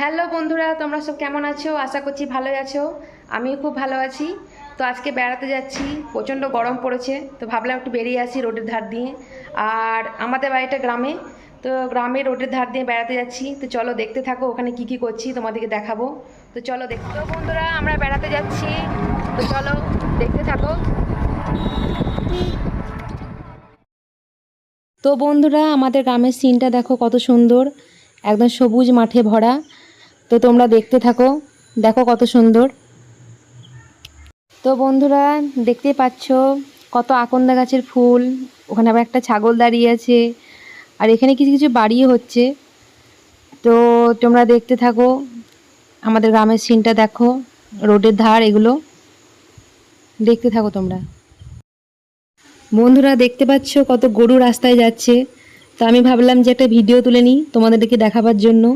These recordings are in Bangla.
হ্যালো বন্ধুরা, তোমরা সব কেমন আছো? আশা করছি ভালোই আছো। আমিও খুব ভালো আছি। তো আজকে বেড়াতে যাচ্ছি, প্রচণ্ড গরম পড়েছে, তো ভাবলাম একটু বেরিয়ে আসি রোডের ধার দিয়ে। আর আমাদের বাড়িটা গ্রামে, তো গ্রামে রোডের ধার দিয়ে বেড়াতে যাচ্ছি। তো চলো দেখতে থাকো ওখানে কি করছি, তোমাদেরকে দেখাবো। তো চলো দেখো। তো বন্ধুরা, আমরা বেড়াতে যাচ্ছি, তো চলো দেখতে থাকো। তো বন্ধুরা, আমাদের গ্রামের সিনটা দেখো কত সুন্দর, একদম সবুজ মাঠে ভরা। তো তোমরা দেখতে থাকো, দেখো কত সুন্দর। তো বন্ধুরা, দেখতে পাচ্ছ কত আকন্দা গাছের ফুল, ওখানে আবার একটা ছাগল দাঁড়িয়ে আছে, আর এখানে কিছু কিছু বাড়িও হচ্ছে। তো তোমরা দেখতে থাকো, আমাদের গ্রামের সিনটা দেখো, রোডের ধার এগুলো দেখতে থাকো তোমরা। বন্ধুরা, দেখতে পাচ্ছ কত গরু রাস্তায় যাচ্ছে। তো আমি ভাবলাম যে একটা ভিডিও তুলে নিই তোমাদেরকে দেখাবার জন্য।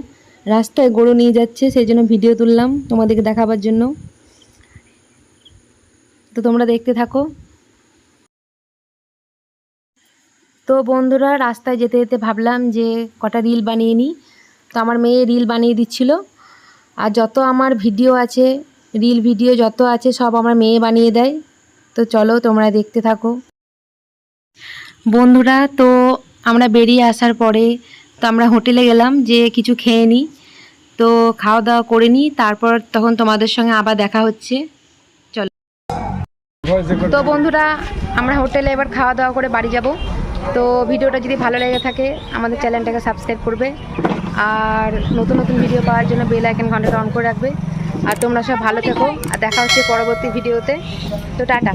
রাস্তায় গরু নিয়ে যাচ্ছে, সেই জন্য ভিডিও তুললাম তোমাদেরকে দেখাবার জন্য। তো তোমরা দেখতে থাকো। তো বন্ধুরা, রাস্তায় যেতে যেতে ভাবলাম যে কটা রিল বানিয়ে নিই। তো আমার মেয়ে রিল বানিয়ে দিচ্ছিল। আর যত আমার ভিডিও আছে, রিল ভিডিও যত আছে সব আমার মেয়ে বানিয়ে দেয়। তো চলো তোমরা দেখতে থাকো। বন্ধুরা, তো আমরা বেরিয়ে আসার পরে তো আমরা হোটেলে গেলাম যে কিছু খেয়ে নিই। তো খাওয়া দাওয়া করে নিই, তারপর তখন তোমাদের সঙ্গে আবার দেখা হচ্ছে। চলো। তো বন্ধুরা, আমরা হোটেলে এবার খাওয়া দাওয়া করে বাড়ি যাব। তো ভিডিওটা যদি ভালো লেগে থাকে আমাদের চ্যানেলটাকে সাবস্ক্রাইব করবে, আর নতুন নতুন ভিডিও পাওয়ার জন্য বেল আইকন ঘন্টাটা অন করে রাখবে। আর তোমরা সব ভালো থেকো, আর দেখা হচ্ছে পরবর্তী ভিডিওতে। তো টাটা।